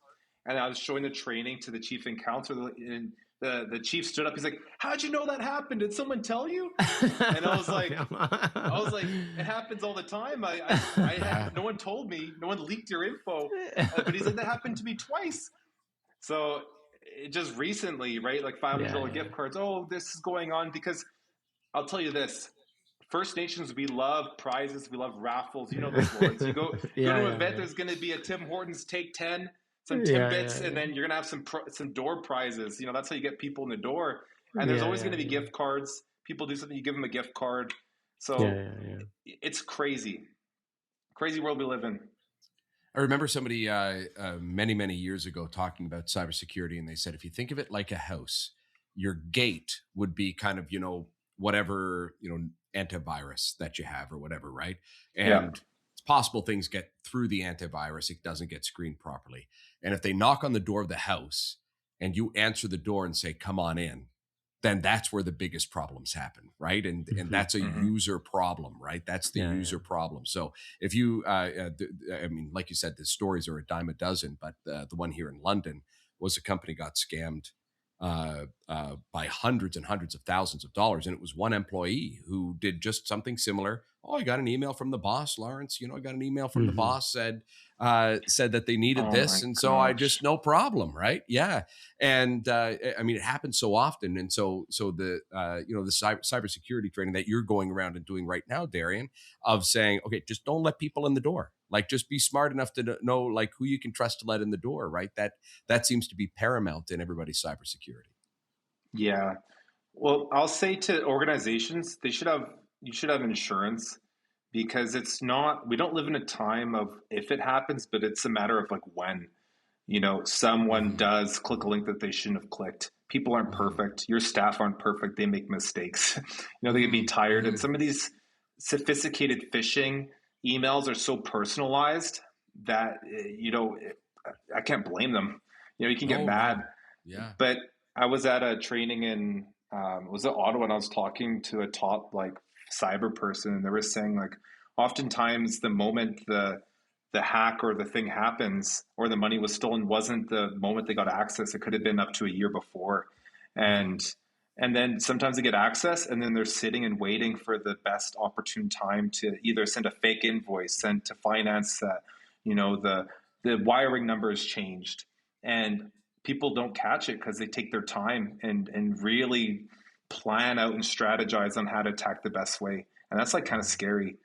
and I was showing the training to the chief and counselor, and the chief stood up. He's like, "How'd you know that happened? Did someone tell you?" And I was like, "It happens all the time. I had no one told me. No one leaked your info." But he's like, "That happened to me twice." So it just recently, right? Like $500 gift cards. Oh, this is going on because I'll tell you this. First Nations, we love prizes. We love raffles. You know this, Lawrence. You go to an event, there's going to be a Tim Hortons Take 10, some Timbits, and then you're going to have some door prizes. That's how you get people in the door. And there's always going to be gift cards. People do something, you give them a gift card. So it's crazy. Crazy world we live in. I remember somebody many, many years ago talking about cybersecurity, and they said, if you think of it like a house, your gate would be kind of, whatever, antivirus that you have or whatever, right? And it's possible things get through the antivirus. It doesn't get screened properly. And if they knock on the door of the house and you answer the door and say, "Come on in," then that's where the biggest problems happen, right? And that's a user problem, right? That's the user problem. So if you, I mean, like you said, the stories are a dime a dozen, but the one here in London was a company got scammed by hundreds and hundreds of thousands of dollars. And it was one employee who did just something similar. "Oh, I got an email from the boss, Lawrence. I got an email from the boss, said that they needed this. And so I just, no problem. Right. Yeah. And I mean, it happens so often. And so the, the cybersecurity training that you're going around and doing right now, Darion, of saying, okay, just don't let people in the door. Like, just be smart enough to know like who you can trust to let in the door. Right. That seems to be paramount in everybody's cybersecurity. Yeah. Well, I'll say to organizations, you should have insurance, because we don't live in a time of if it happens, but it's a matter of like when, someone does click a link that they shouldn't have clicked. People aren't perfect. Your staff aren't perfect. They make mistakes. They can be tired. And some of these sophisticated phishing emails are so personalized that, I can't blame them. You can get mad. Yeah. But I was at a training in was it Ottawa, and I was talking to a top like cyber person, and they were saying like oftentimes the moment the hack or the thing happens or the money was stolen wasn't the moment they got access. It could have been up to a year before, and then sometimes they get access, and then they're sitting and waiting for the best opportune time to either send a fake invoice, send to finance that, the wiring number has changed, and people don't catch it because they take their time and really plan out and strategize on how to attack the best way, and that's like kind of scary.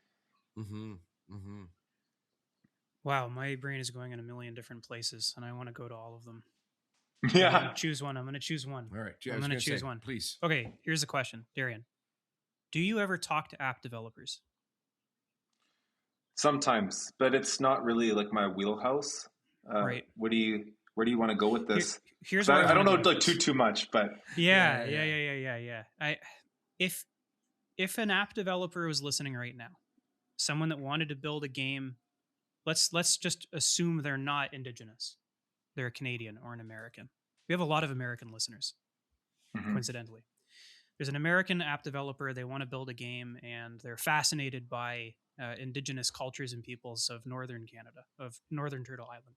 Wow, my brain is going in a million different places, and I want to go to all of them. Yeah. I'm going to choose one. All right. I'm going to choose one. Please. Okay, here's the question, Darion. Do you ever talk to app developers? Sometimes, but it's not really like my wheelhouse. Right. Where do you want to go with this? Here's where I don't know like too much, but yeah. If an app developer was listening right now, someone that wanted to build a game, let's just assume they're not Indigenous. They're a Canadian or an American. We have a lot of American listeners, coincidentally. There's an American app developer. They want to build a game, and they're fascinated by Indigenous cultures and peoples of Northern Canada, of Northern Turtle Island.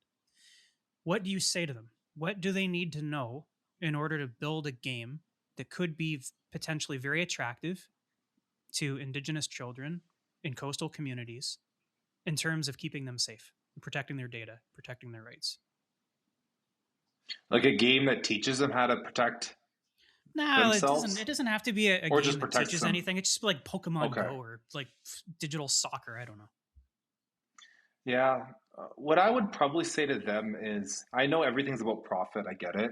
What do you say to them? What do they need to know in order to build a game that could be potentially very attractive to Indigenous children in coastal communities in terms of keeping them safe, protecting their data, protecting their rights? Like a game that teaches them how to protect themselves? It doesn't have to be a or game just that protects teaches them. anything. It's just like Pokemon Go or like digital soccer. I don't know. Yeah. What I would probably say to them is, I know everything's about profit. I get it.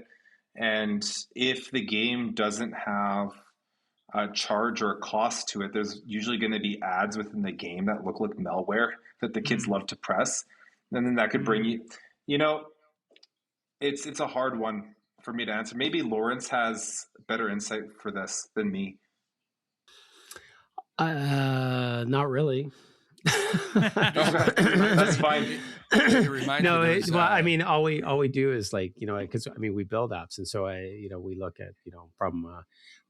And if the game doesn't have a charge or a cost to it, there's usually going to be ads within the game that look like malware that the kids love to press. And then that could bring you, it's a hard one for me to answer. Maybe Lawrence has better insight for this than me. Not really. That's fine. I mean, all we do is like, because I mean, we build apps, and so we look at,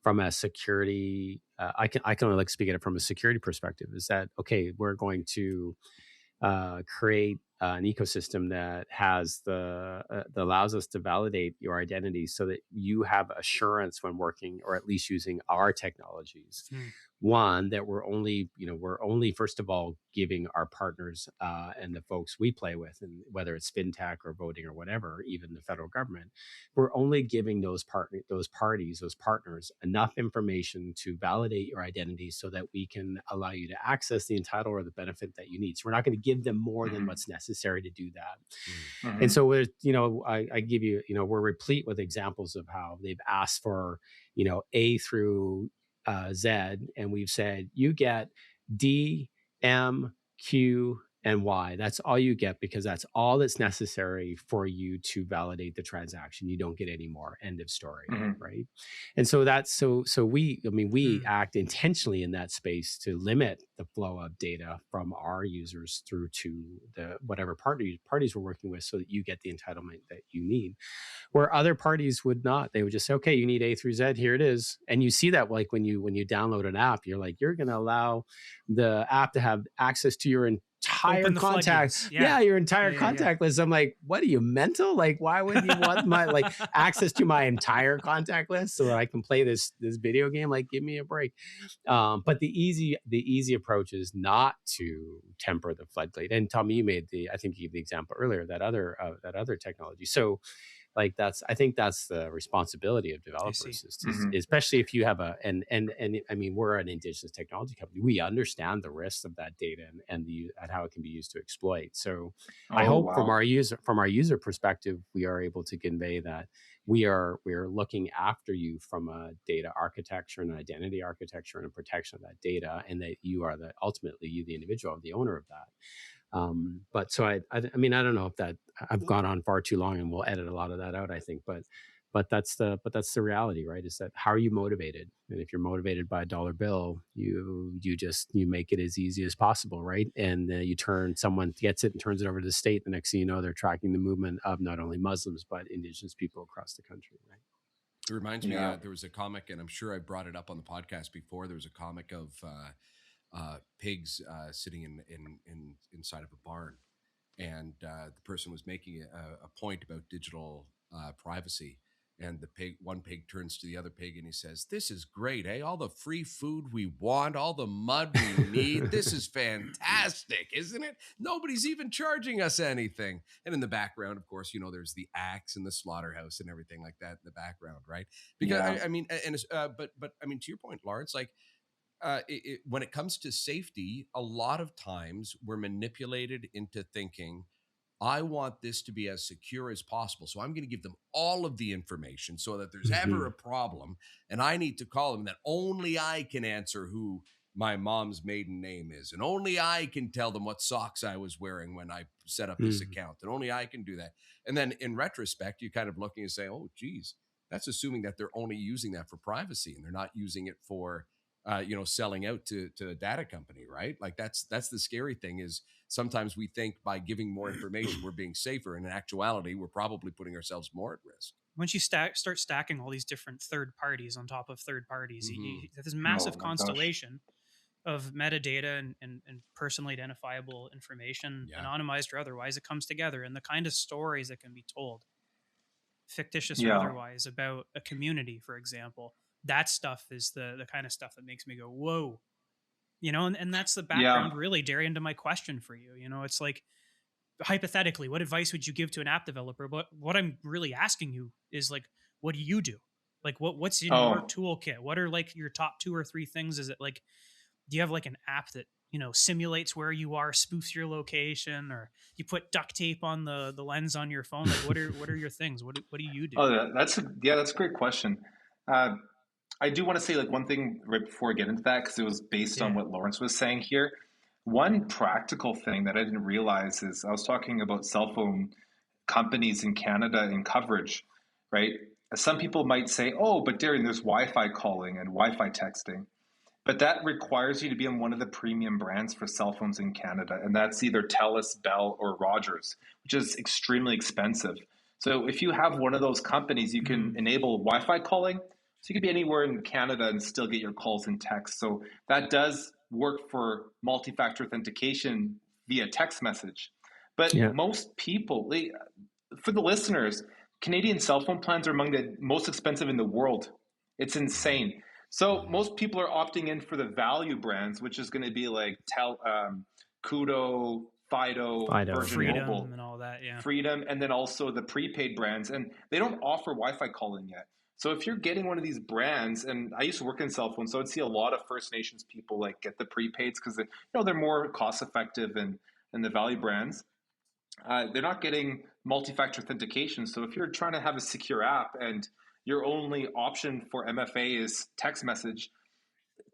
from a security, I can only like speak at it from a security perspective. Is that okay? We're going to create an ecosystem that has that allows us to validate your identity, so that you have assurance when working, or at least using our technologies. One, that we're only first of all giving our partners and the folks we play with, and whether it's fintech or voting or whatever, even the federal government, we're only giving those partners enough information to validate your identity, so that we can allow you to access the entitlement or the benefit that you need. So we're not going to give them more than what's necessary to do that. And so I give you, we're replete with examples of how they've asked for, A through Z, and we've said you get D, M, Q, and Y. That's all you get, because that's all that's necessary for you to validate the transaction. You don't get any more. End of story, right? And so that's so we act intentionally in that space to limit the flow of data from our users through to the whatever parties we're working with, so that you get the entitlement that you need. Where other parties would not. They would just say, okay, you need A through Z, here it is. And you see that like when you download an app, you're like, you're going to allow the app to have access to your entire contacts. Your entire contact list. I'm like, what are you, mental? Like, why would you want my access to my entire contact list so that I can play this video game? Like, give me a break. But the easy approach is not to temper the floodgate. And Tommy, you gave the example earlier, that other technology. So I think that's the responsibility of developers, especially if you have and I mean, we're an Indigenous technology company. We understand the risks of that data and how it can be used to exploit. So I hope from our user perspective, we are able to convey that we are looking after you from a data architecture and an identity architecture and a protection of that data, and that you are ultimately you, the individual, the owner of that. But so I mean, I don't know if that I've gone on far too long, and we'll edit a lot of that out, I think, but that's the reality, right? Is that how are you motivated? And if you're motivated by a dollar bill, you make it as easy as possible, right? And someone gets it and turns it over to the state. The next thing you know, they're tracking the movement of not only Muslims, but Indigenous people across the country, right? It reminds me, there was a comic, and I'm sure I brought it up on the podcast before. There was a comic of pigs sitting inside of a barn, and the person was making a point about digital privacy. And one pig turns to the other pig and he says, "This is great, eh? All the free food we want, all the mud we need. This is fantastic, isn't it? Nobody's even charging us anything." And in the background, of course, there's the axe and the slaughterhouse and everything like that in the background, right? Because I mean, but I mean, to your point, Lawrence, like when it comes to safety, a lot of times we're manipulated into thinking, I want this to be as secure as possible. So I'm going to give them all of the information so that there's ever a problem and I need to call them, that only I can answer who my mom's maiden name is. And only I can tell them what socks I was wearing when I set up this account. And only I can do that. And then in retrospect, you're kind of looking and say, oh, geez, that's assuming that they're only using that for privacy and they're not using it for, selling out to a data company, right? Like that's the scary thing is sometimes we think by giving more information, we're being safer. And in actuality, we're probably putting ourselves more at risk. Once you start stacking all these different third parties on top of third parties, you have this massive constellation of metadata and personally identifiable information, anonymized or otherwise, it comes together. And the kind of stories that can be told, fictitious or otherwise, about a community, for example, that stuff is the kind of stuff that makes me go, whoa, and that's the background really, Darion, to my question for you. It's like, hypothetically, what advice would you give to an app developer? But what I'm really asking you is like, what do you do? Like what's in your toolkit? What are like your top 2 or 3 things? Is it like, do you have like an app that, simulates where you are, spoofs your location, or you put duct tape on the lens on your phone? Like what are your things? What do you do? Oh, that's a great question. I do want to say like one thing right before I get into that, because it was based on what Lawrence was saying here. One practical thing that I didn't realize is I was talking about cell phone companies in Canada and coverage, right? Some people might say, oh, but Darion, there's Wi-Fi calling and Wi-Fi texting. But that requires you to be on one of the premium brands for cell phones in Canada. And that's either TELUS, Bell, or Rogers, which is extremely expensive. So if you have one of those companies, you can enable Wi-Fi calling. So you could be anywhere in Canada and still get your calls and texts. So that does work for multi-factor authentication via text message. But most people, for the listeners, Canadian cell phone plans are among the most expensive in the world. It's insane. So most people are opting in for the value brands, which is going to be like Koodo, Fido, Virgin Freedom, Mobile, and all that, Freedom, and then also the prepaid brands. And they don't offer Wi-Fi calling yet. So if you're getting one of these brands, and I used to work in cell phones, so I'd see a lot of First Nations people like get the prepaids because they're more cost effective than the value brands. They're not getting multi-factor authentication. So if you're trying to have a secure app and your only option for MFA is text message,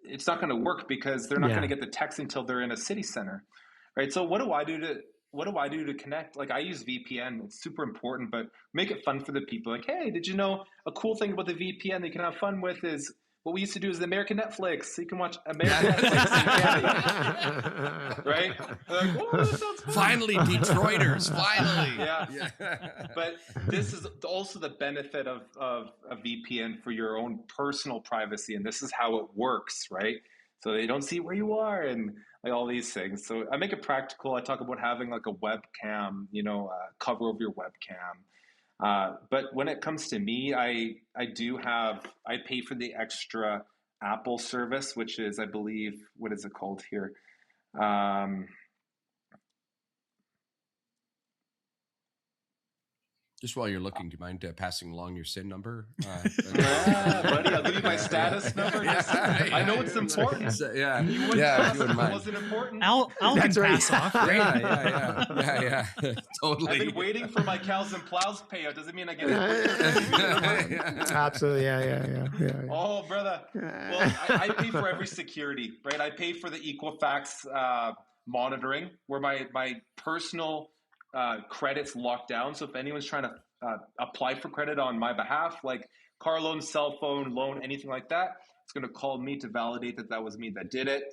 it's not going to work because they're not going to get the text until they're in a city center, right? So what do I do to connect? Like I use VPN. It's super important, but make it fun for the people. Like, hey, did you know a cool thing about the VPN that you can have fun with is what we used to do is the American Netflix. So you can watch American Netflix in Canada, right? Like, oh, that sounds fun. Finally, Detroiters, finally. Yeah. But this is also the benefit of a VPN for your own personal privacy. And this is how it works, right? So they don't see where you are and like all these things. So I make it practical. I talk about having like a webcam, cover over your webcam. But when it comes to me, I pay for the extra Apple service, which is, I believe, what is it called here? Just while you're looking, do you mind passing along your SIN number? Buddy, I'll give you my status number. I know it's important. You wouldn't pass if it wasn't important. Al can pass off. Yeah. Totally. I've been waiting for my cows and plows payout. Doesn't mean I get it. Absolutely. Yeah. Oh, brother. Well, I pay for every security, right? I pay for the Equifax monitoring, where my personal credit's locked down. So if anyone's trying to apply for credit on my behalf, like car loan, cell phone loan, anything like that, it's going to call me to validate that was me that did it.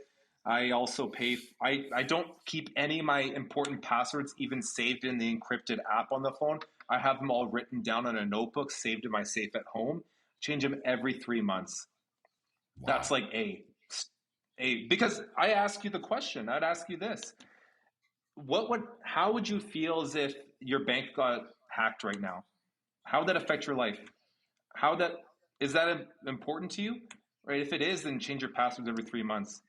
I also pay. I don't keep any of my important passwords even saved in the encrypted app on the phone. I have them all written down on a notebook, saved in my safe at home. change them every 3 months. Wow. That's like because I ask you the question, I'd ask you this. How would you feel as if your bank got hacked right now? How would that affect your life? Is that important to you? Right? If it is, then change your passwords every 3 months.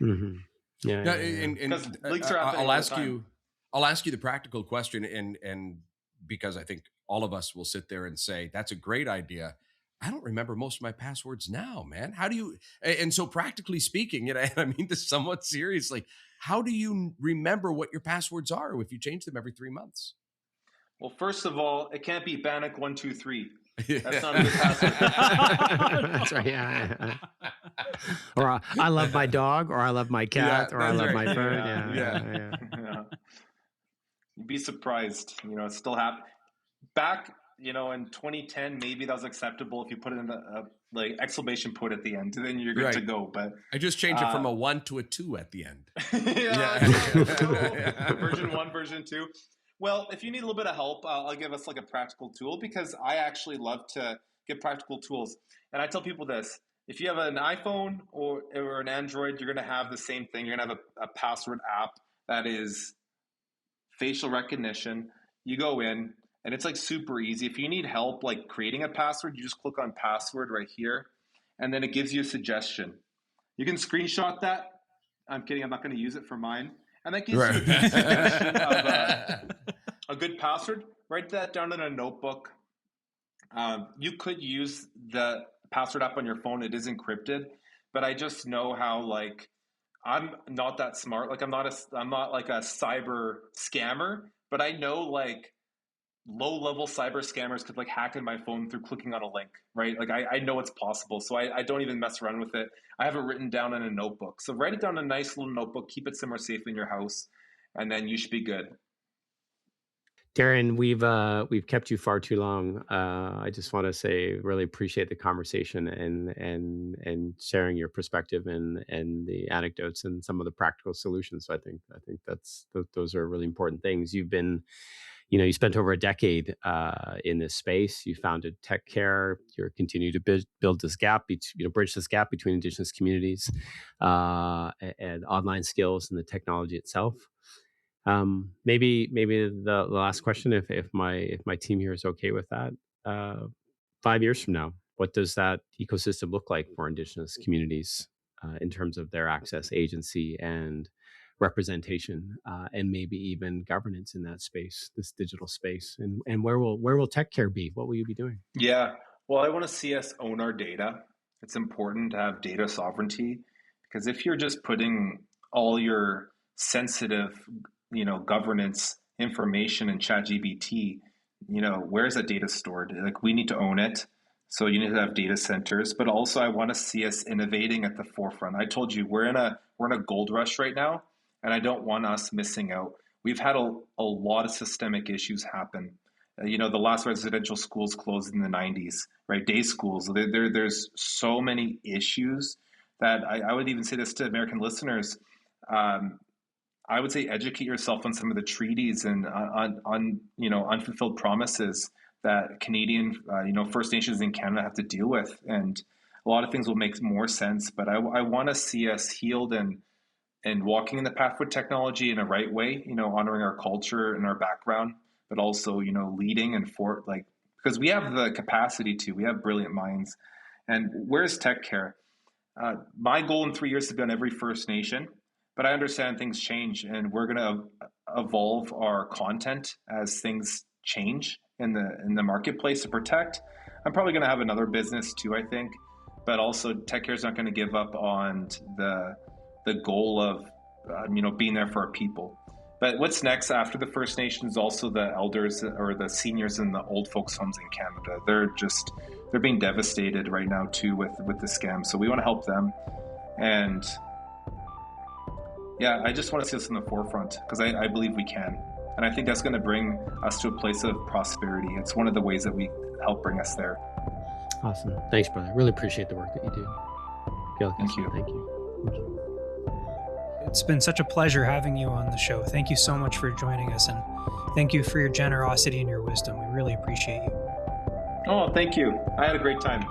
Mm-hmm. Yeah. Now, yeah. Because leaks are happening I'll all ask the time. you. I'll ask you the practical question, and because I think all of us will sit there and say that's a great idea. I don't remember most of my passwords now, man. How do you? And so, practically speaking, and I mean this somewhat seriously, how do you remember what your passwords are if you change them every 3 months? Well, first of all, it can't be Bannock123. That's not a good password. That's right. Yeah. Or I love my dog, or I love my cat, Yeah, or I that's love right. my bird. Yeah. Yeah. You'd be surprised. It still happens. Back, in 2010, maybe that was acceptable if you put in a like exclamation point at the end, then you're good to go. But I just changed it from a 1 to a 2 at the end. Version 1, version 2. Well, if you need a little bit of help, I'll give us like a practical tool, because I actually love to get practical tools. And I tell people this: if you have an iPhone or an Android, you're going to have the same thing. You're going to have a password app that is facial recognition. You go in, and it's like super easy. If you need help like creating a password, you just click on password right here, and then it gives you a suggestion. You can screenshot that. I'm kidding. I'm not going to use it for mine. And that gives you a good suggestion of a good password. Write that down in a notebook. You could use the password app on your phone. It is encrypted, but I just know how like I'm not that smart. Like I'm not like a cyber scammer, but I know like low-level cyber scammers could like hack in my phone through clicking on a link, right? Like I know it's possible, so I don't even mess around with it. I have it written down in a notebook. So write it down in a nice little notebook, keep it somewhere safe in your house, and then you should be good. Darion, we've kept you far too long. I just want to say really appreciate the conversation and sharing your perspective and the anecdotes and some of the practical solutions. So I think those are really important things. You've been, you spent over a decade in this space. You founded Teqare. You're continuing to build this gap, bridge this gap between Indigenous communities and online skills and the technology itself. Maybe the last question, if my team here is okay with that, 5 years from now, what does that ecosystem look like for Indigenous communities in terms of their access, agency, and representation, and maybe even governance in that space, this digital space, and where will Teqare be? What will you be doing? Yeah, well, I want to see us own our data. It's important to have data sovereignty, because if you're just putting all your sensitive governance information in ChatGPT, where's that data stored? Like we need to own it. So you need to have data centers, but also I want to see us innovating at the forefront. I told you we're in a gold rush right now, and I don't want us missing out. We've had a lot of systemic issues happen. The last residential schools closed in the 90s, right? Day schools. There's so many issues that I would even say this to American listeners. I would say educate yourself on some of the treaties and on unfulfilled promises that Canadian, First Nations in Canada have to deal with. And a lot of things will make more sense, but I want to see us healed and walking in the path with technology in a right way, honoring our culture and our background, but also, leading and because we have the capacity we have brilliant minds. And where's Teqare? My goal in 3 years is to be on every First Nation. But I understand things change, and we're going to evolve our content as things change in the marketplace to protect. I'm probably going to have another business too, I think, but also Teqare is not going to give up on the goal of being there for our people. But what's next after the First Nations? Also the elders or the seniors in the old folks' homes in Canada. They're being devastated right now too with the scam. So we want to help them. And yeah, I just want to see us in the forefront because I believe we can. And I think that's going to bring us to a place of prosperity. It's one of the ways that we help bring us there. Awesome. Thanks, brother. Really appreciate the work that you do. Thank you. Thank you. It's been such a pleasure having you on the show. Thank you so much for joining us, and thank you for your generosity and your wisdom. We really appreciate you. Oh, thank you. I had a great time.